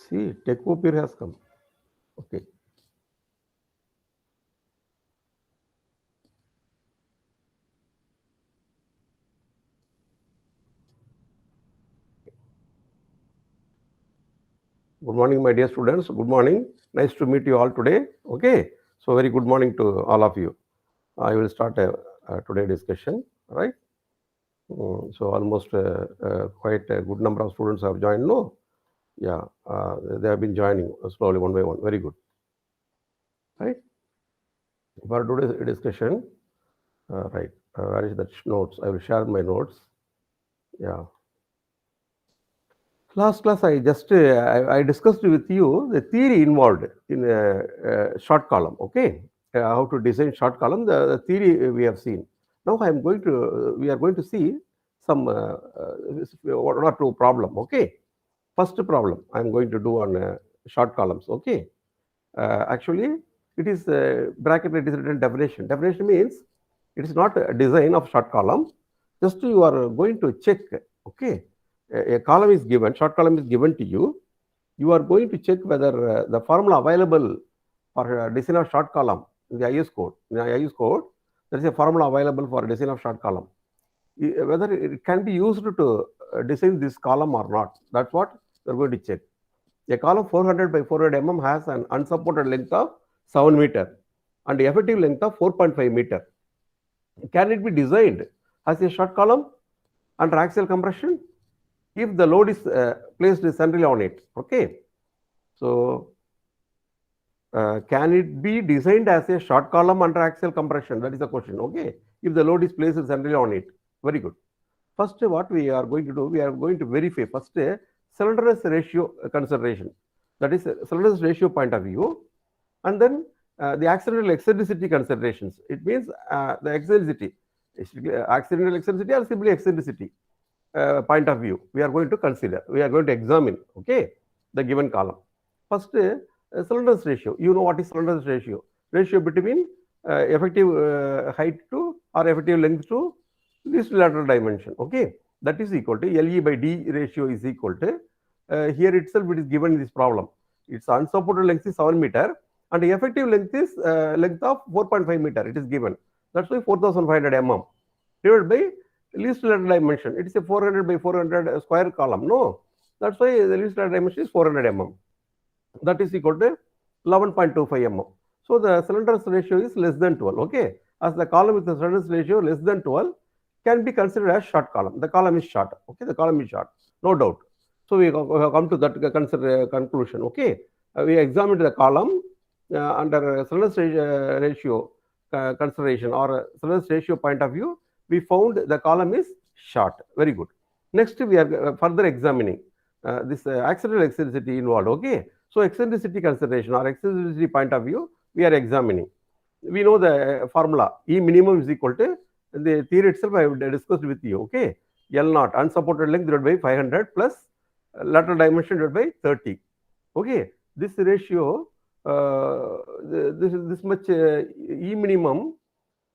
See, Techopir has come. Okay. Good morning, my dear students. Good morning. Nice to meet you all today. Okay. So, very good morning to all of you. I will start today discussion. Right. So, almost quite a good number of students have joined. No. Yeah. They have been joining slowly one by one. Very good. Right. For today's discussion, right. Where is that notes? I will share my notes. Yeah. Last class, I discussed with you the theory involved in a short column. Okay, how to design short column. The theory we have seen. Now we are going to see some one or two problem. Okay, first problem I am going to do on short columns. Okay, actually it is bracket. It is written definition. Definition means it is not a design of short column. Just you are going to check. Okay, a column is given, short column is given to you. You are going to check whether the formula available for design of short column in the IS code. In the IS code, there is a formula available for design of short column. Whether it can be used to design this column or not. That's what we are going to check. A column 400 by 400 mm has an unsupported length of 7 meter and effective length of 4.5 meter. Can it be designed as a short column under axial compression if the load is placed centrally on it? Okay. So, can it be designed as a short column under axial compression? That is the question. Okay. If the load is placed centrally on it. Very good. First, what we are going to do, we are going to verify first slenderness ratio consideration. That is slenderness ratio point of view. And then the accidental eccentricity considerations. It means the eccentricity, accidental eccentricity or simply eccentricity point of view. We are going to consider, we are going to examine, okay, the given column. First, slenderness ratio. You know what is slenderness ratio? Ratio between effective height to or effective length to least lateral dimension. Okay, that is equal to LE by D ratio is equal to here itself it is given in this problem. Its unsupported length is 7 meter and the effective length is length of 4.5 meter. It is given. That's why 4500 mm divided by least lateral dimension. It is a 400 by 400 square column. No, that's why the least lateral dimension is 400 mm. That is equal to 11.25 mm. So the slenderness ratio is less than 12. Okay, as the column with the slenderness ratio less than 12 can be considered as short column. The column is short. Okay, the column is short, no doubt. So we have come to that conclusion. Okay, we examined the column under slenderness ratio consideration or slenderness ratio point of view. We found the column is short. Very good. Next, we are further examining this accidental eccentricity involved. Okay, so eccentricity consideration or eccentricity point of view we are examining. We know the formula E minimum is equal to the theory itself I have discussed with you. Okay, L naught unsupported length divided by 500 plus lateral dimension divided by 30. Okay, this ratio this much E minimum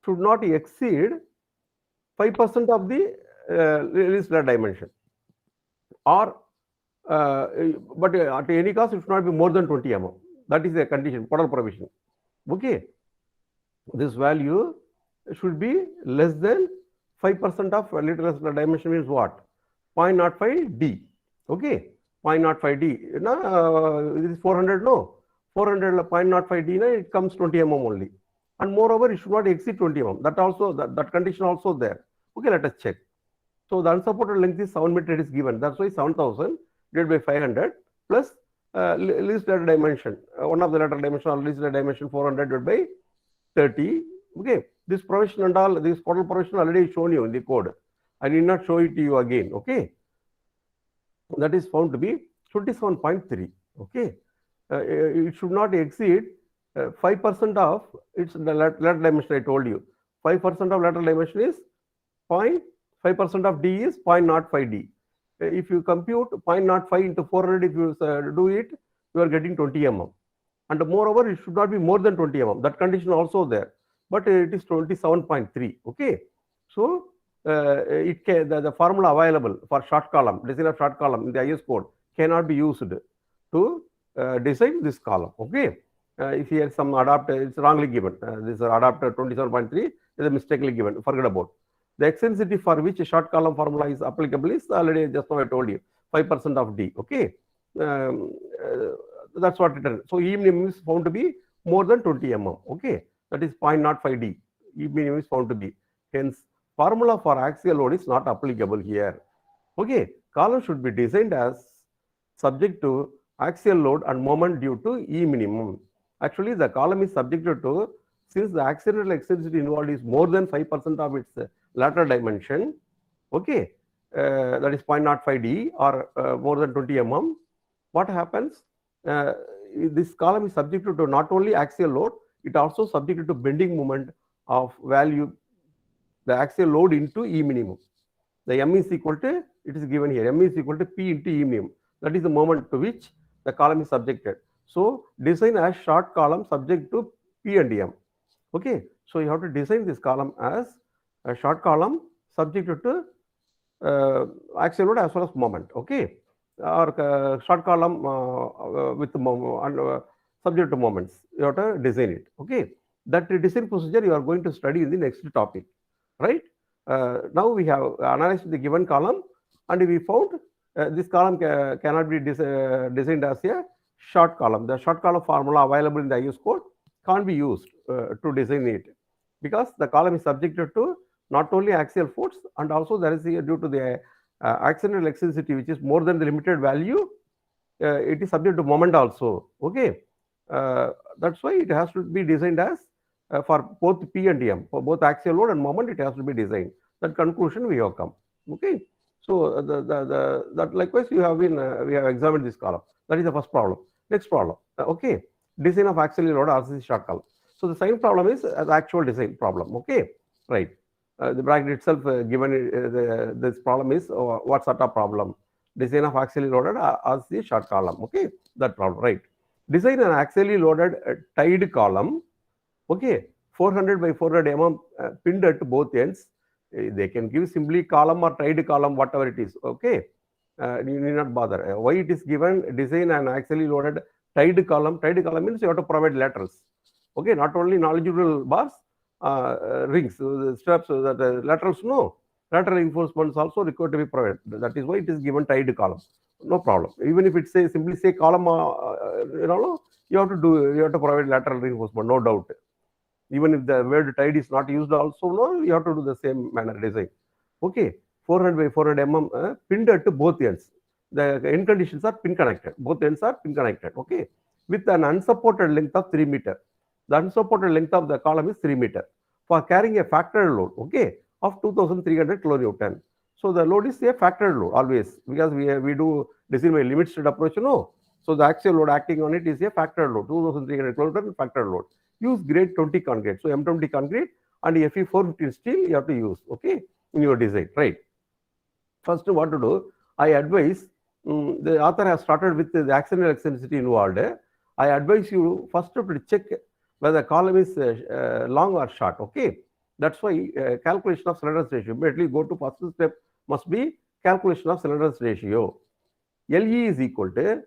should not exceed 5% of the least lateral dimension, or but at any cost it should not be more than 20 mm. That is a condition, Podal provision. Okay, this value should be less than 5% of lateral dimension means what? 0.05 D. Okay, 0.05 D. This is 400. No, 400 0.05 D. It comes 20 mm only, and moreover it should not exceed 20 mm. That also that condition also there. Okay, let us check. So the unsupported length is 7 meter. It is given. That's why 7000 divided by 500 plus least lateral dimension. One of the lateral dimension or least lateral dimension 400 divided by 30. Okay, this provision and all, this Podal provision already shown you in the code. I need not show it to you again. Okay, that is found to be 27.3. Okay, it should not exceed 5% of its lateral dimension. I told you 5% of lateral dimension is 0.5% of D is 0.05 D. If you compute 0.05 into 400, if you do it, you are getting 20 mm. And moreover, it should not be more than 20 mm. That condition also there, but it is 27.3. Okay, so it can, the formula available for short column, design of short column in the IS code cannot be used. to design this column. Okay. If here some adapter, it's wrongly given. This adapter 27.3 is mistakenly given. Forget about. The eccentricity for which a short column formula is applicable is already just now I told you 5% of D. Okay. Um, that's what it is. So E minimum is found to be more than 20 mm. Okay. That is 0.05 D. E minimum is found to be. Hence, formula for axial load is not applicable here. Okay. Column should be designed as subject to axial load and moment due to E minimum. Actually, the column is subjected to, since the accidental eccentricity involved is more than 5% of its lateral dimension, okay, that is 0.05 D or more than 20 mm, what happens? This column is subjected to not only axial load, it also subjected to bending moment of value, the axial load into E minimum. The M is equal to, it is given here, M is equal to P into E minimum. That is the moment to which the column is subjected. So design as short column subject to P and M. Okay, so you have to design this column as a short column subjected to axial load as well as moment. Okay, or short column with subject to moments. You have to design it. Okay, that design procedure you are going to study in the next topic, right? Now we have analyzed the given column and we found this column cannot be designed as a short column. The short column formula available in the IS code can't be used to design it because the column is subjected to not only axial force and also there is due to the accidental eccentricity which is more than the limited value, it is subject to moment also. Okay, that's why it has to be designed as for both P and M, for both axial load and moment, it has to be designed. That conclusion we have come. Okay, so that likewise you have been we have examined this column. That is the first problem. Next problem. Okay, design of axially loaded RCC short column. So the same problem is the actual design problem. Okay, right. The bracket itself given this problem is what sort of problem? Design of axially loaded RCC short column. Okay, that problem, right? Design an axially loaded tied column. Okay, 400 by 400 mm pinned at both ends. They can give simply column or tied column, whatever it is. Okay, you need not bother. Why it is given design an axially loaded tied column? Tied column means you have to provide laterals. Okay, not only longitudinal bars, rings, straps, that laterals, no. Lateral reinforcements also required to be provided. That is why it is given tied column. No problem. Even if it say simply say column, you have to provide lateral reinforcement, no doubt. Even if the word tied is not used also, no, you have to do the same manner design. Okay, 400 by 400 mm pinned at both ends. The end conditions are pin connected. Both ends are pin connected. Okay, with an unsupported length of 3 meter. The unsupported length of the column is 3 meter for carrying a factored load. Okay, of 2,300 kilonewton. So the load is a factored load always because we do design by limit state approach. No, so the axial load acting on it is a factored load, 2,300 kilonewton factored load. Use grade 20 concrete. So M20 concrete and Fe 415 steel you have to use. Okay, in your design, right? First, what to do? I advise. The author has started with the accidental eccentricity involved. I advise you first to check whether the column is long or short. Okay, that's why calculation of slenderness ratio. Immediately go to first step must be calculation of slenderness ratio. LE is equal to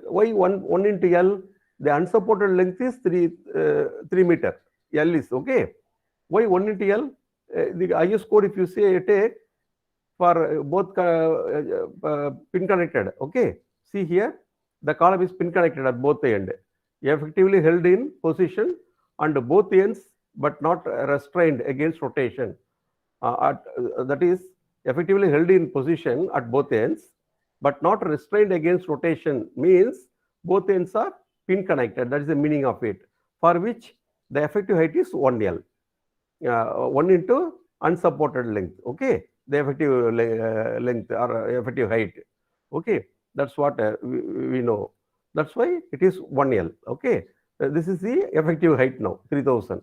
why 1 into L. The unsupported length is 3 meter. L is okay. Why 1 into L? The IS code, if you say take for both pin connected. Okay. See here, the column is pin connected at both the end. Effectively held in position and both ends, but not restrained against rotation. That is effectively held in position at both ends, but not restrained against rotation means both ends are pin connected. That is the meaning of it. For which the effective height is 1L. 1 into unsupported length. Okay, the effective length or effective height. Okay, that's what we know. That's why it is 1L. Okay, this is the effective height now, 3000,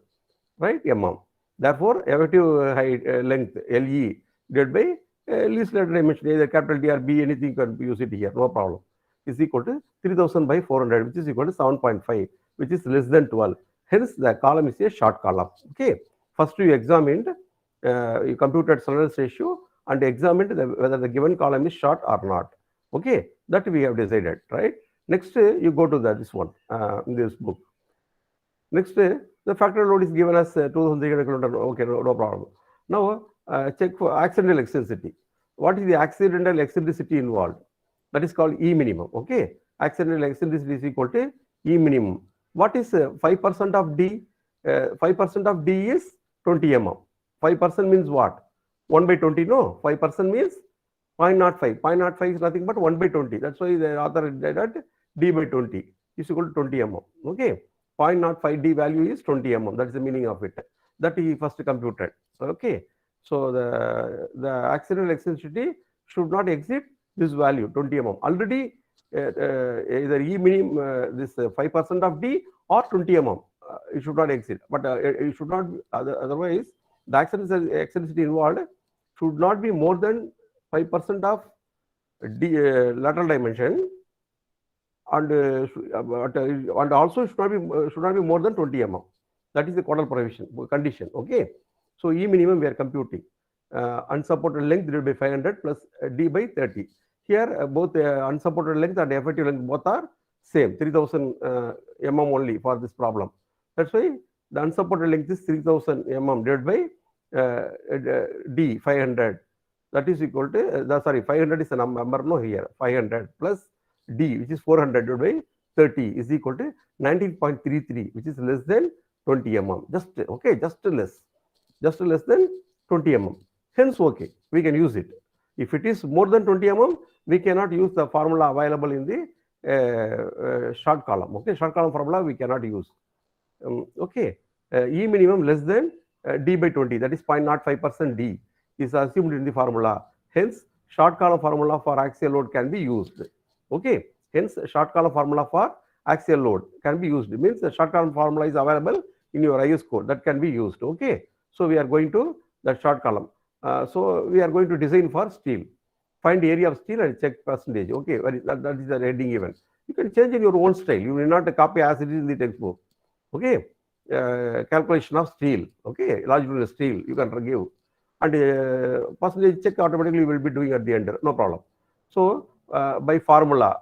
right? Mm. Therefore, effective height length LE divided by least letter dimension, either capital D or B, anything you can use it here, no problem. Is equal to 3000 by 400, which is equal to 7.5, which is less than 12. Hence, the column is a short column. Okay. First, you examined, you computed slenderness ratio and examined whether the given column is short or not. Okay. That we have decided, right? Next, you go to this one in this book. Next, the factor load is given as 2300 kilonewton. Okay, no problem. Now, check for accidental eccentricity. What is the accidental eccentricity involved? That is called E minimum. Okay, accidental eccentricity is equal to E minimum. What is 5% of D? 5% of D is 20 mm. 5% means what? 1 by 20, no? 5% means 0.05. 0.05 is nothing but 1 by 20. That's why the author did that D by 20 is equal to 20 mm. Okay. 0.05 D value is 20 mm. That's the meaning of it. That he first computed. Okay. So the accidental eccentricity should not exceed this value 20 mm. Already either E minimum this 5% of D or 20 mm. It should not exceed. But it should not otherwise the eccentricity involved should not be more than 5% of D lateral dimension, and also should not be more than 20 mm. That is the Caudal condition. Okay. So E minimum we are computing unsupported length divided by 500 plus D by 30. Here both unsupported length and effective length both are same, 3000 mm only for this problem. That's why the unsupported length is 3000 mm divided by D 500. That is equal to 500 is a number no here 500 plus D which is 400 divided by 30 is equal to 19.33, which is less than 20 mm. Just less than 20 mm. Hence, okay, we can use it. If it is more than 20 mm, we cannot use the formula available in the short column. Okay, short column formula we cannot use. Okay, E minimum less than D by 20, that is 0.05% D is assumed in the formula. Hence, short column formula for axial load can be used. Okay, hence short column formula for axial load can be used. It means the short column formula is available in your IS code that can be used. Okay, so we are going to that short column. So we are going to design for steel. Find the area of steel and check percentage. Okay, that is the heading event. You can change in your own style. You will not copy as it is in the textbook. Okay, calculation of steel. Okay, longitudinal steel you can give, and percentage check automatically will be doing at the end. No problem. So by formula,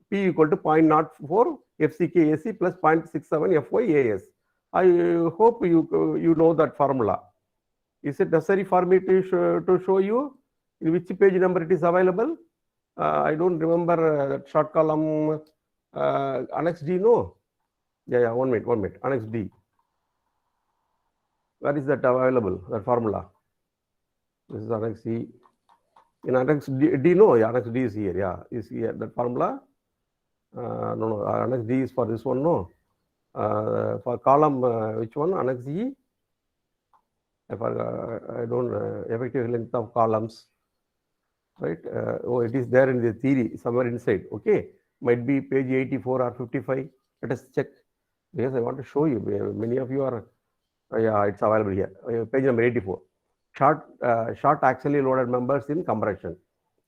P equal to 0.04 FCK AC plus 0.67 FY AS. I hope you know that formula. Is it necessary for me to show you in which page number it is available? I don't remember that short column Annex D, no? Yeah, 1 minute. Annex D. Where is that available, that formula? This is Annex C. In Annex D, no, yeah, Annex D is here. Yeah, is here. That formula. No, Annex D is for this one, no. For column, which one? Annex E. I don't effective length of columns, right? It is there in the theory somewhere inside. Okay, might be page 84 or 55. Let us check because I want to show you. Many of you are, yeah, it's available here. Page number 84. Short axially loaded members in compression.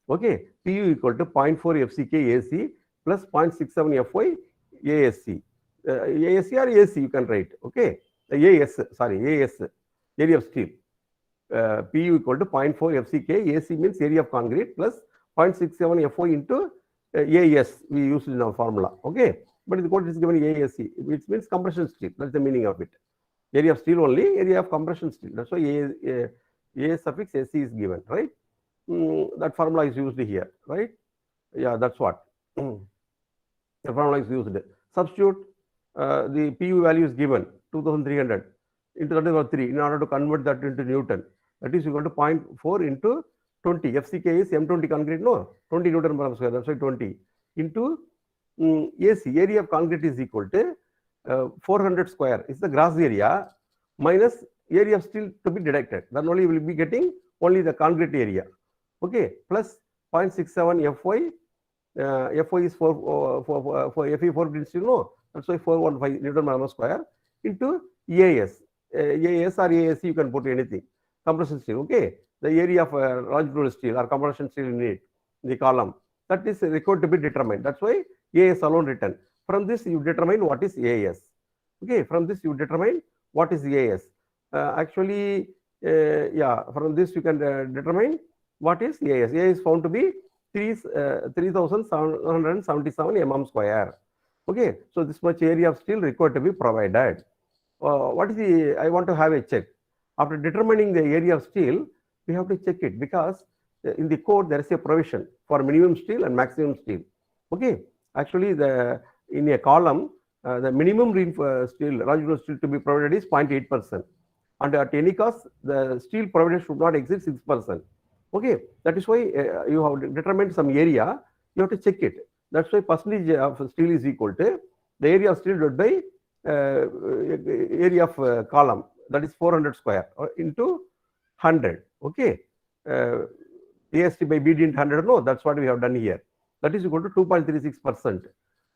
Okay, PU equal to 0.4 FCK AC plus 0.67 FY ASC. ASC or AC you can write. Okay, AS, area of steel. PU equal to 0.4 FCK, AC means area of concrete plus 0.67 FY into AS we used in our formula. Okay, but in the code is given ASC, which means compression steel. That's the meaning of it. Area of steel only, area of compression steel. That's why A suffix AC is given, right? That formula is used here, right? Yeah, that's what. The formula is used. Substitute the PU value is given 2300 into that is 3 in order to convert that into Newton. That is equal to 0.4 into 20. FCK is M20 concrete, no? 20 Newton per square. That's why 20 into AC. Area of concrete is equal to 400 square. It's the gross area minus area of steel to be deducted. Then only we will be getting only the concrete area. Okay, plus 0.67 FY. FY is for FE 4 steel, no? That's why 415 Newton per square into AS. AS or ASC you can put anything. Compression steel. Okay, the area of longitudinal steel or compression steel in it, the column, that is required to be determined. That's why AS alone written. From this you determine what is AS. Okay, from this you determine what is AS. Actually, yeah, from this you can determine what is AS. AS is found to be 3777 mm square. Okay, so this much area of steel required to be provided. What is the, I want to have a check. After determining the area of steel, we have to check it because in the code there is a provision for minimum steel and maximum steel. Okay, actually in a column, the minimum steel, longitudinal steel to be provided is 0.8%. And at any cost, the steel provided should not exceed 6%. Okay, that is why you have determined some area, you have to check it. That's why percentage of steel is equal to the area of steel divided by area of column, that is 400 square into 100. Okay, AST by BD into 100, no, that's what we have done here. That is equal to 2.36%,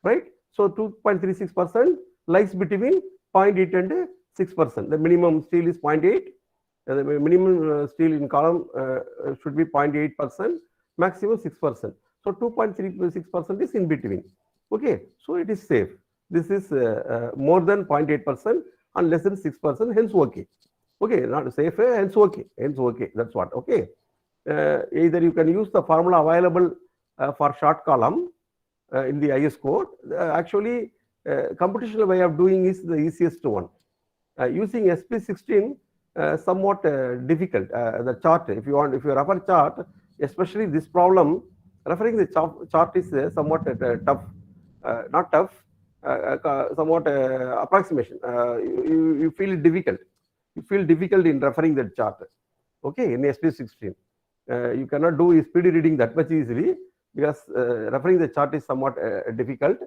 right? So 2.36% lies between 0.8 and 6%. The minimum steel is 0.8. The minimum steel in column should be 0.8%, maximum 6%. So 2.36% is in between. Okay, so it is safe. This is more than 0.8% and less than 6%, hence okay. Okay, not safe, hence okay. Hence okay. That's what. Okay. Either you can use the formula available for short column in the IS code. Actually, computational way of doing is the easiest one. Using SP16 somewhat difficult. The chart, if you refer chart, especially this problem, referring the chart is somewhat tough. Not tough, somewhat approximation. You feel it difficult. You feel difficult in referring that chart. Okay, in SP16. You cannot do speed reading that much easily because referring the chart is somewhat difficult.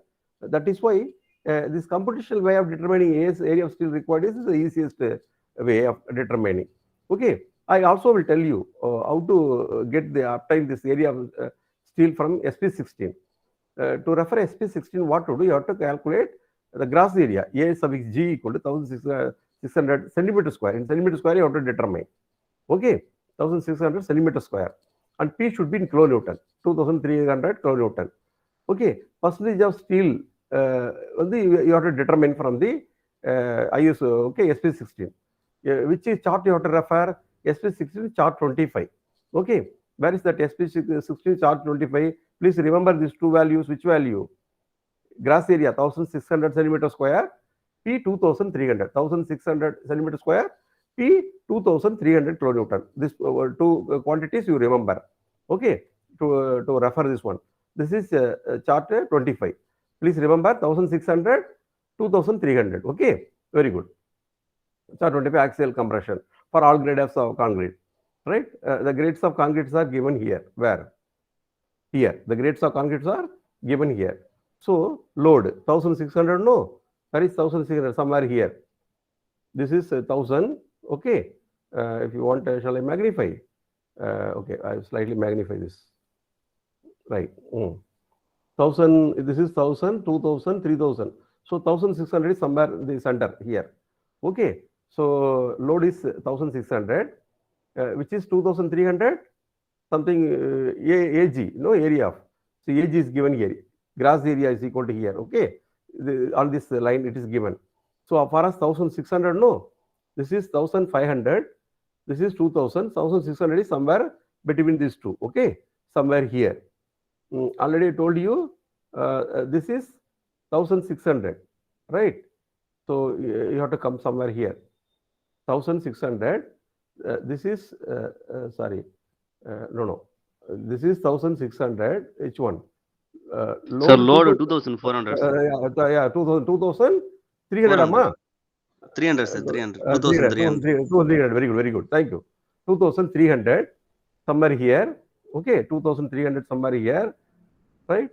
That is why this computational way of determining area of steel required is the easiest way of determining. Okay, I also will tell you how to obtain this area of steel from SP16. To refer SP16, what to do? You have to calculate the gross area A suffix G equal to 1600 centimeter square. In centimeter square, you have to determine. Okay, 1600 centimeter square, and P should be in kilonewton, 2300 kilonewton. Okay, percentage of steel you have to determine from the ISO. Okay, SP16. Which is chart you have to refer? SP16 chart 25. Okay, where is that SP16 chart 25? Please remember these two values. Which value? Gross area 1600 centimeter square, P 2300, 1600 centimeter square, P 2300 kilonewton. This two quantities you remember. Okay, to refer this one. This is chart 25. Please remember 1600, 2300. Okay, very good. Chart 25 axial compression for all grades of concrete. Right? The grades of concretes are given here. Where? Here. The grades of concretes are given here. So load 1600. No, where is 1600? Somewhere here. This is 1000. Okay. If you want, shall I magnify? Okay, I will slightly magnify this. Right. 1000. This is 1000, 2000, 3000. So 1600 is somewhere in the center here. Okay. So load is 1600, which is 2300 something AG, no area of. So AG is given here. Gross area is equal to here. Okay. On this line it is given. So for us 1600, no. This is 1500. This is 2000. 1600 is somewhere between these two. Okay. Somewhere here. Already I told you this is 1600. Right. So you have to come somewhere here. 1600. This is, sorry. No. This is 1600. H1. Sir, load 2400. Yeah, 2300. Amma? 300, sir. 300. 2300. 2300. Very good. Very good. Thank you. 2300. Somewhere here. Okay. 2300 somewhere here. Right.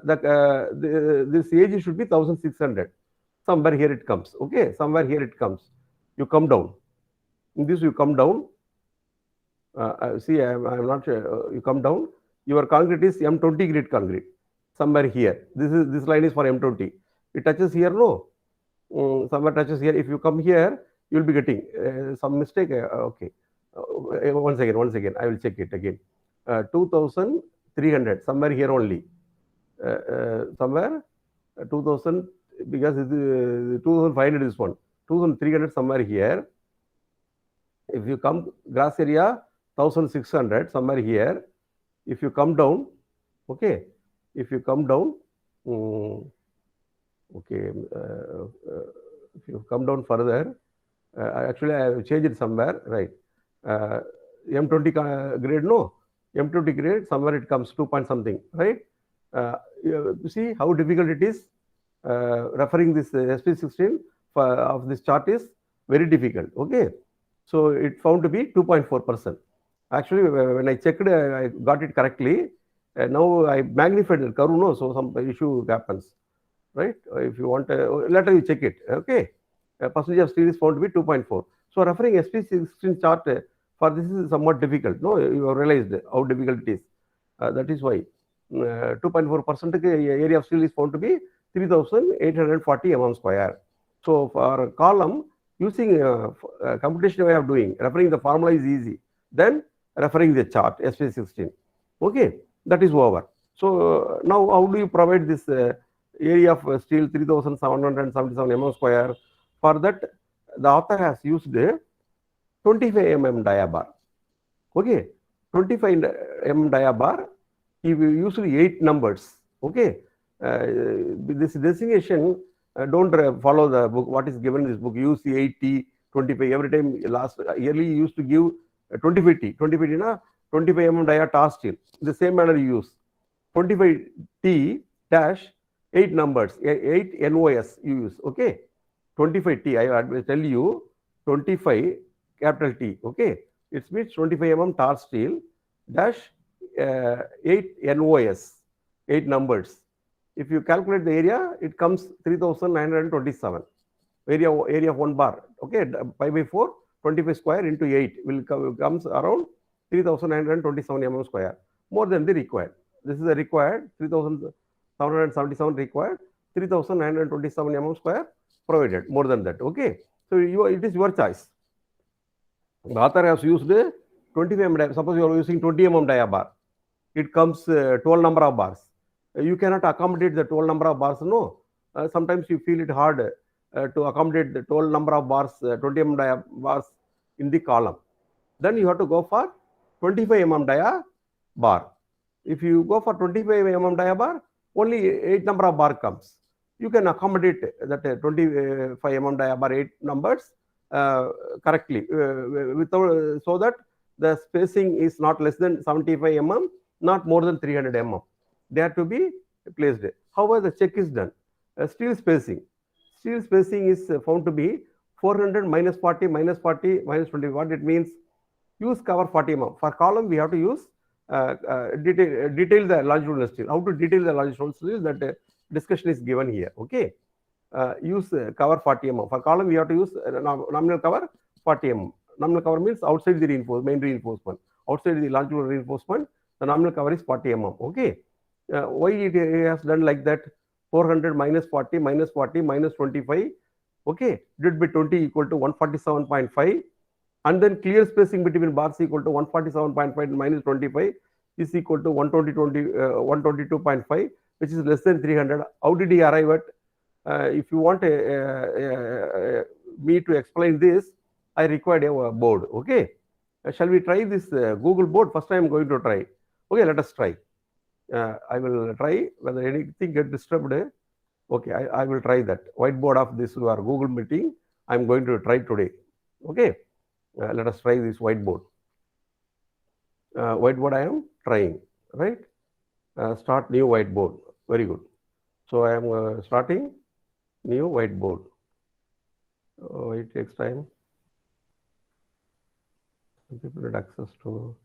This age should be 1600. Somewhere here it comes. Okay. Somewhere here it comes. You come down. In this you come down. See, I'm not sure. You come down. Your concrete is M20 grade concrete. Somewhere here. This line is for M20. It touches here, no? Somewhere touches here. If you come here, you will be getting some mistake. Okay. Once again. I will check it again. 2300. Somewhere here only. Somewhere 2000, because 2500 is one. 2300 somewhere here. If you come gross area 1600 somewhere here. If you come down, Okay, if you come down, okay, if you come down further, actually I have changed it somewhere, right? M20 grade, no, M20 grade, somewhere it comes 2 point something, right? You see how difficult it is. Referring this SP16 of this chart is very difficult. Okay, so it found to be 2.4%. Actually, when I checked, I got it correctly. Now I magnified the curve, no, so some issue happens, right? If you want, later you check it. Okay, percentage of steel is found to be 2.4. So referring SP16 chart for this is somewhat difficult. No, you have realized how difficult it is. That is why 2.4% area of steel is found to be 3,840 mm square. So for a column, using computation way of doing, referring the formula is easy. Then referring the chart SP16. Okay, that is over. So now how do you provide this area of steel 3,777 mm square? For that, the author has used 25 mm dia bar. Okay, 25 mm dia bar. He usually 8 numbers. Okay, this designation don't follow the book. What is given in this book? Use 80, 25. Every time last yearly you used to give 25T. 25T na 25 mm dia tar steel. The same manner you use 25T dash 8 numbers, 8 NOS you use. Okay, 25T. I will tell you 25 capital T. Okay, it means 25 mm tar steel dash 8 NOS, 8 numbers. If you calculate the area, it comes 3,927. Area of 1 bar. Okay, pi by 4, 25 square into 8 comes around 3,927 mm square. More than the required. This is the required 3,777 required, 3,927 mm square provided. More than that. Okay, so it is your choice. The author has used 25 mm. Suppose you are using 20 mm dia bar. It comes 12 number of bars. You cannot accommodate the 12 number of bars, no. Sometimes you feel it hard to accommodate the 12 number of bars, 20 mm dia bars in the column. Then you have to go for 25 mm dia bar. If you go for 25 mm dia bar, only 8 number of bar comes. You can accommodate that 25 mm dia bar 8 numbers correctly without, so that the spacing is not less than 75 mm, not more than 300 mm. They have to be placed. However, the check is done. Steel spacing. Steel spacing is found to be 400 minus 40 minus 40 minus 20. What it means? Use cover 40 mm. For column, we have to use detail the longitudinal steel. How to detail the longitudinal steel? That discussion is given here. Okay. Use cover 40 mm. For column, we have to use nominal cover 40 mm. Nominal cover means outside the main reinforcement. Outside the longitudinal reinforcement, the nominal cover is 40 mm. Okay. Why it has done like that? 400 minus 40 minus 40 minus 25. Okay. Divided by 20 equal to 147.5. And then clear spacing between bars equal to 147.5 minus 25 is equal to 122.5, which is less than 300. How did he arrive at? If you want me to explain this, I required a board. Okay, shall we try this Google board? First, I am going to try. Okay, let us try. I will try whether anything get disturbed. Okay, I will try that whiteboard of this our Google meeting. I am going to try today. Okay, let us try this whiteboard. Whiteboard I am trying. Right. Start new whiteboard. Very good. So I am starting new whiteboard. Oh, it takes time. People need access to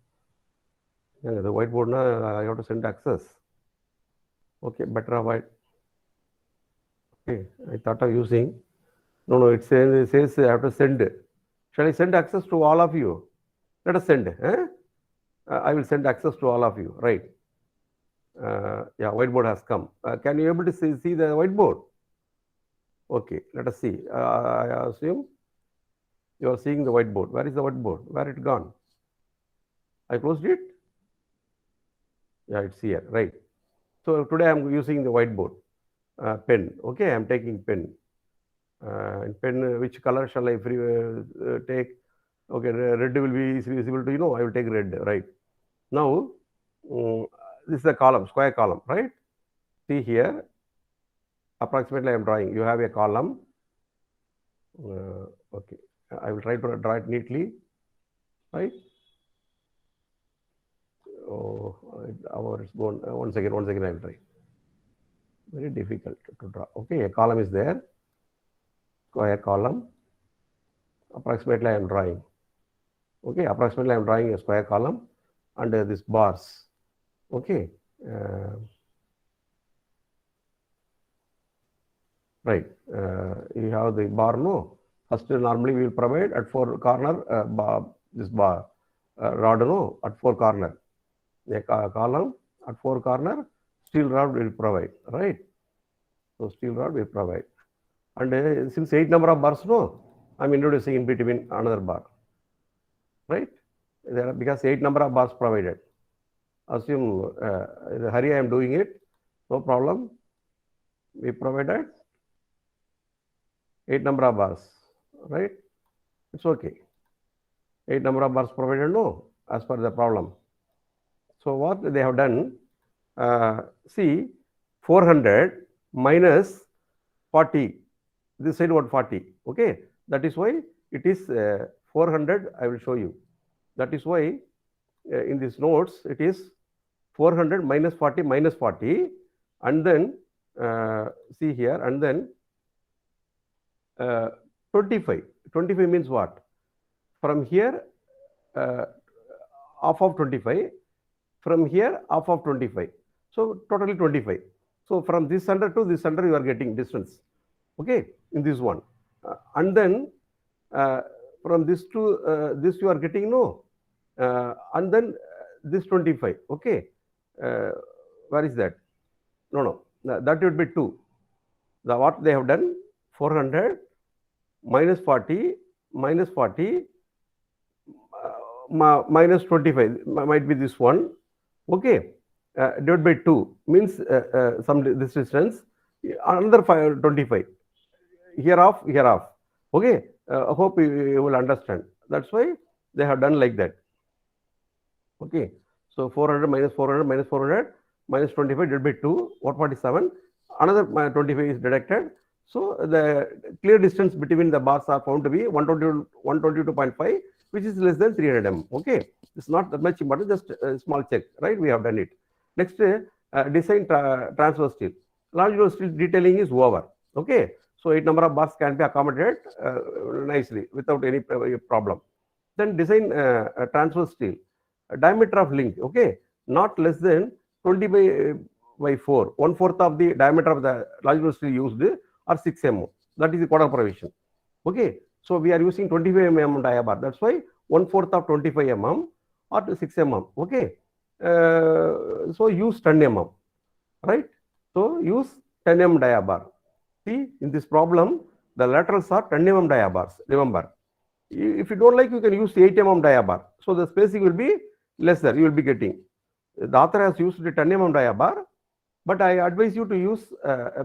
the whiteboard. Now I have to send access. Okay, better avoid. Okay, I thought of using. No, it says I have to send. Shall I send access to all of you? Let us send. I will send access to all of you. Right. Yeah, whiteboard has come. Can you able to see the whiteboard? Okay, let us see. I assume you are seeing the whiteboard. Where is the whiteboard? Where it gone? I closed it. Yeah, it's here, right? So today I am using the whiteboard pen. Okay, I am taking pen. Pen, which color shall I take? Okay, red will be visible to you. Know I will take red. Right now, this is a column, square column, right? See here, approximately I am drawing. You have a column. Okay, I will try to draw it neatly, right? Oh, hours gone. One second, I will try. Very difficult to draw. Okay, a column is there, square column. Approximately I am drawing. Okay, approximately I am drawing a square column and these bars. Okay. Right. You have the bar, no? First, normally we will provide at 4 corner this bar rod, no? At 4 corner. A column at 4 corner, steel rod will provide, right? So steel rod will provide. And since 8 number of bars, no? I am introducing in between another bar, right? Because 8 number of bars provided. Assume in a hurry I am doing it, no problem. We provided 8 number of bars, right? It's okay. 8 number of bars provided, no, as per the problem. So what they have done, see, 400 minus 40, this side what 40, okay? That is why it is 400, I will show you. That is why in these notes, it is 400 minus 40, and then see here, and then 25. 25 means what? From here, half of 25. From here, half of 25. So totally 25. So from this center to this center, you are getting distance. Okay, in this one. And then from this to this, you are getting no. And then this 25. Okay. Where is that? No. That would be 2. What they have done, 400 minus 40 minus 25 might be this one. Okay, divided by 2 means this distance, another 25. Here off. Okay, I hope you will understand. That's why they have done like that. Okay, so 400 minus 400 minus 400 minus 25 divided by 2, 147. Another 25 is deducted. So the clear distance between the bars are found to be 122.5, which is less than 300 mm. Okay, it's not that much important, just a small check, right? We have done it. Next, design transfer steel. Large steel detailing is over. Okay, so 8 number of bars can be accommodated nicely without any problem. Then design transfer steel. Diameter of link, okay, not less than 20 by 4. 1/4 of the diameter of the large steel used or 6 mm. That is the quarter provision. Okay, so we are using 25 mm dia bar. That's why 1/4 of 25 mm or 6 mm. Okay, so use 10 mm, right? So use 10 mm dia bar. See, in this problem, the laterals are 10 mm dia bars. Remember, if you don't like, you can use 8 mm dia bar. So the spacing will be lesser. You will be getting. The author has used the 10 mm dia bar, but I advise you to use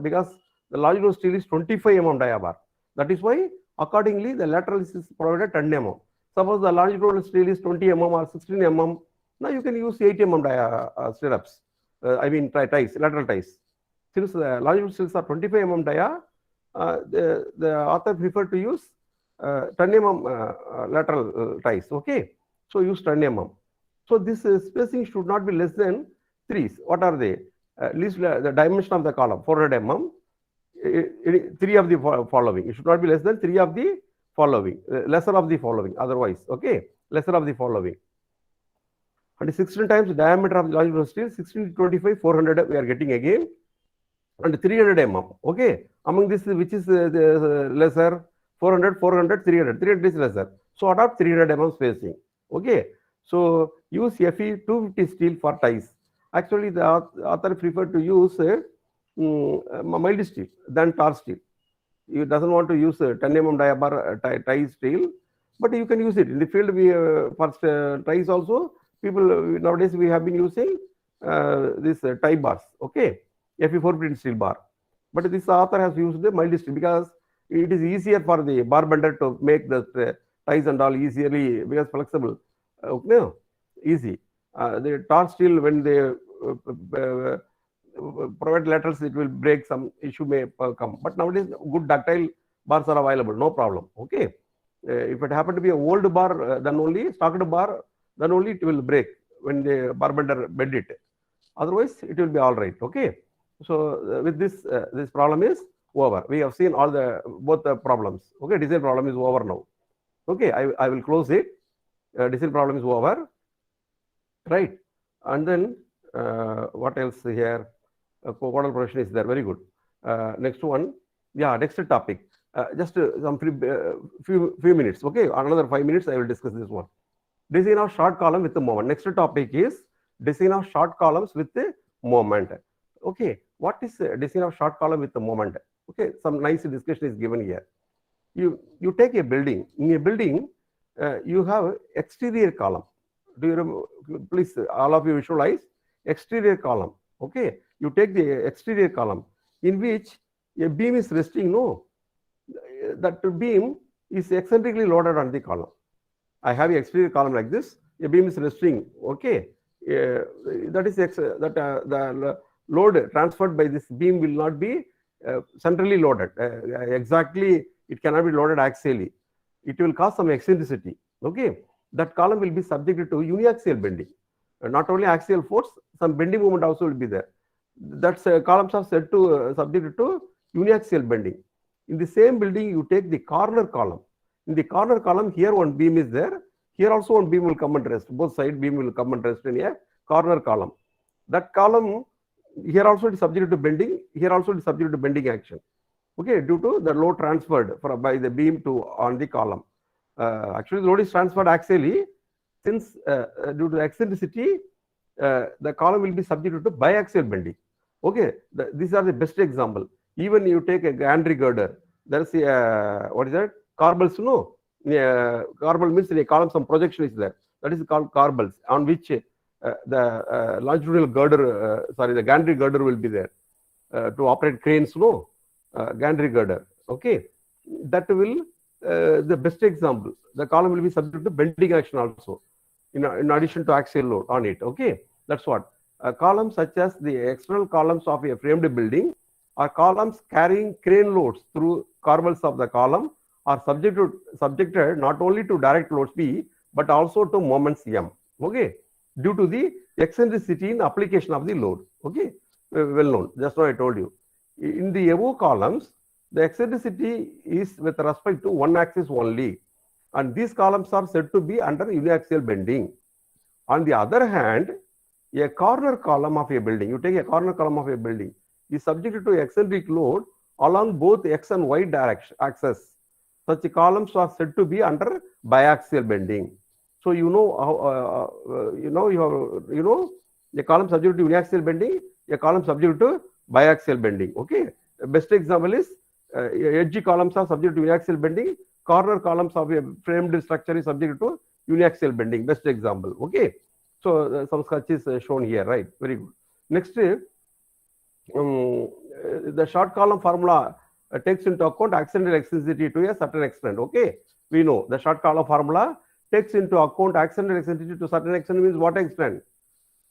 because the longitudinal steel is 25 mm dia bar. That is why accordingly the lateral is provided 10 mm. Suppose the longitudinal steel is 20 mm or 16 mm. Now you can use 8 mm dia stirrups. I mean ties, lateral ties. Since the longitudinal steels are 25 mm dia, the author preferred to use 10 mm lateral ties. Okay, so use 10 mm. So this spacing should not be less than 3. What are they? Least the dimension of the column 400 mm. 3 of the following. It should not be less than 3 of the following. Lesser of the following. Otherwise, okay, lesser of the following. And 16 times diameter of the longitudinal steel. 16 to 25, 400 we are getting again, and 300 mm. Okay, among this which is the lesser? 400, 400, 300. 300 is lesser. So adopt 300 mm spacing. Okay. So use Fe 250 steel for ties. Actually, the author preferred to use mild steel than tar steel. He doesn't want to use 10 mm dia bar tie steel, but you can use it in the field. We for ties also, people nowadays we have been using this tie bars. Okay, Fe 450 steel bar, but this author has used the mild steel because it is easier for the bar bender to make the ties and all easily because flexible. Okay, easy. The tar steel, when they provide laterals, it will break, some issue may come. But nowadays, good ductile bars are available, no problem. Okay. If it happen to be a old bar, then only stocked bar, then only it will break when the bar bender bend it. Otherwise, it will be all right. Okay. So with this, this problem is over. We have seen all the both the problems. Okay, design problem is over now. Okay, I will close it. Design problem is over, right? And then what else here? Codal profession is there. Very good. Next one. Yeah, next topic. Just some few minutes. Okay, another 5 minutes I will discuss this one. Design of short column with the moment. Next topic is design of short columns with the moment. Okay, what is design of short column with the moment? Okay, some nice discussion is given here. You take a building. In a building, you have exterior column. Do you remember? Please, all of you visualize exterior column. Okay, you take the exterior column in which a beam is resting. No, that beam is eccentrically loaded on the column. I have an exterior column like this. A beam is resting. Okay, that is the load transferred by this beam will not be centrally loaded. Exactly, it cannot be loaded axially. It will cause some eccentricity. Okay, that column will be subjected to uniaxial bending. Not only axial force, some bending moment also will be there. That's columns are said to subjected to uniaxial bending. In the same building, you take the corner column. In the corner column, here one beam is there. Here also one beam will come and rest. Both side beam will come and rest in a corner column. That column here also is subjected to bending. Here also is subjected to bending action. Okay, due to the load transferred by the beam to on the column. Actually, the load is transferred axially. Since due to eccentricity, the column will be subjected to biaxial bending. Okay, these are the best example. Even you take a gantry girder, there is a what is that? Corbels, no? Corbel means in a column some projection is there. That is called corbels, on which the longitudinal girder, the gantry girder will be there to operate cranes, no? Gantry girder. Okay, that will the best example. The column will be subject to bending action also, in addition to axial load on it. Okay, that's what. Columns such as the external columns of a framed building or columns carrying crane loads through corbels of the column are subjected not only to direct loads P but also to moments M. Okay, due to the eccentricity in application of the load. Okay, well known. Just now I told you. In the above columns, the eccentricity is with respect to one axis only, and these columns are said to be under uniaxial bending. On the other hand, a corner column of a building, you take a corner column of a building, is subjected to eccentric load along both x and y direction axis. Such columns are said to be under biaxial bending. So you know how a column subject to uniaxial bending, a column subject to biaxial bending. Okay, the best example is edge columns are subject to uniaxial bending. Corner columns of a framed structure is subject to uniaxial bending. Best example. Okay, so some sketch is shown here. Right, very good. Next, the short column formula takes into account accidental eccentricity to a certain extent. Okay, we know the short column formula takes into account accidental eccentricity to a certain extent means what extent?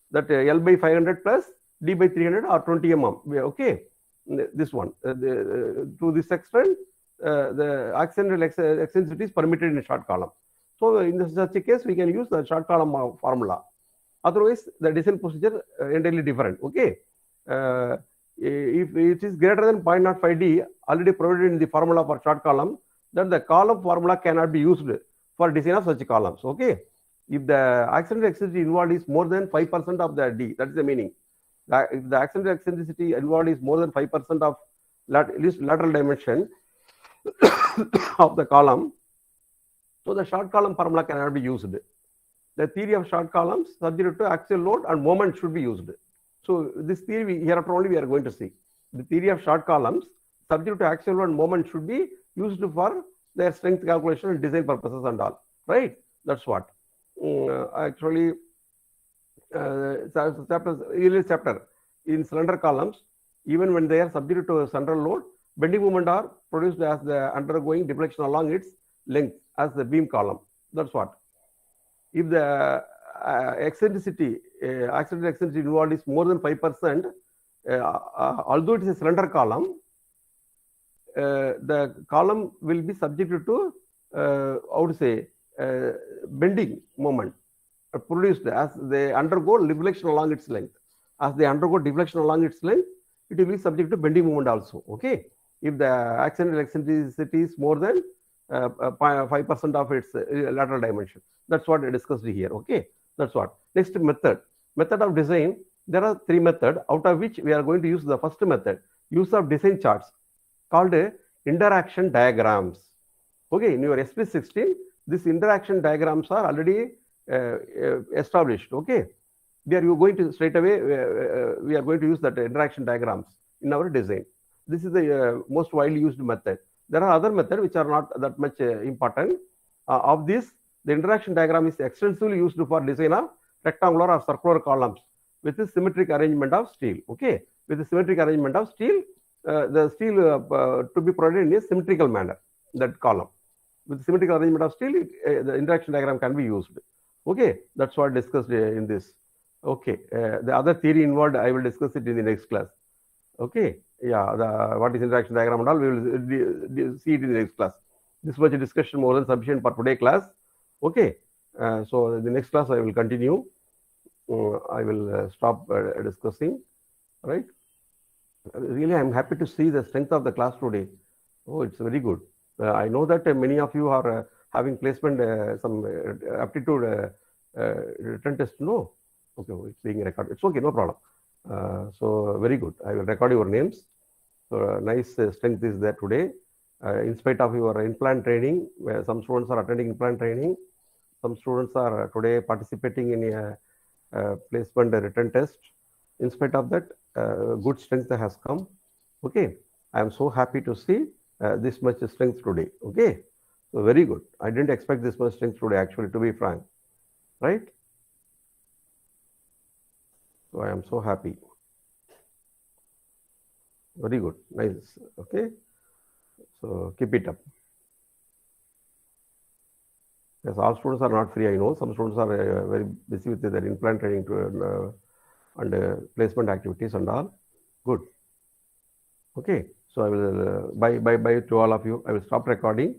That L by 500 plus D by 300 or 20 mm. Okay, this one. To this extent, the accidental eccentricity is permitted in a short column. So in such a case, we can use the short column formula. Otherwise, the design procedure entirely different. Okay. If it is greater than 0.05 D already provided in the formula for short column, then the column formula cannot be used for design of such columns. Okay. If the accidental eccentricity involved is more than 5% of the D, that is the meaning. If the accidental eccentricity involved is more than 5% of at least lateral dimension of the column, so the short column formula cannot be used. The theory of short columns subject to axial load and moment should be used. So this theory hereafter only we are going to see. The theory of short columns subject to axial load and moment should be used for their strength calculation and design purposes and all. Right? That's what. Actually, chapter in cylinder columns, even when they are subject to a central load, bending moment are produced as the undergoing deflection along its length as the beam column. That's what. If the eccentricity accidental eccentricity involved is more than 5%, although it is a cylinder column, the column will be subjected to, how to say, bending moment produced as they undergo deflection along its length. As they undergo deflection along its length, it will be subject to bending moment also. Okay, if the accidental eccentricity is more than 5% of its lateral dimension. That's what I discussed here. Okay, that's what. Next method of design. There are 3 methods, out of which we are going to use the first method, use of design charts, called interaction diagrams. Okay, in your SP16, these interaction diagrams are already established. Okay, there you are going to straight away, we are going to use that interaction diagrams in our design. This is the most widely used method. There are other methods which are not that much important. Of this, the interaction diagram is extensively used for design of rectangular or circular columns with a symmetric arrangement of steel. Okay, with a symmetric arrangement of steel, the steel to be provided in a symmetrical manner, that column. With symmetrical arrangement of steel, the interaction diagram can be used. Okay, that's what I discussed in this. Okay, the other theory involved, I will discuss it in the next class. Okay, yeah, what is interaction diagram and all, we will see it in the next class. This much discussion more than sufficient for today class. Okay, so in the next class I will continue. I will stop discussing, right? Really, I am happy to see the strength of the class today. Oh, it's very good. I know that many of you are having placement, some aptitude written test. No, okay, it's being recorded. It's okay, no problem. So very good. I will record your names. So nice strength is there today. In spite of your in-plant training, where some students are attending in-plant training, some students are today participating in a placement written test. In spite of that, good strength has come. Okay, I am so happy to see this much strength today. Okay, so very good. I didn't expect this much strength today, actually, to be frank, right? So I am so happy. Very good, nice. Okay, so keep it up. Yes, all students are not free, I know. Some students are very busy with their in-plant training and placement activities and all. Good. Okay, so I will bye to all of you. I will stop recording.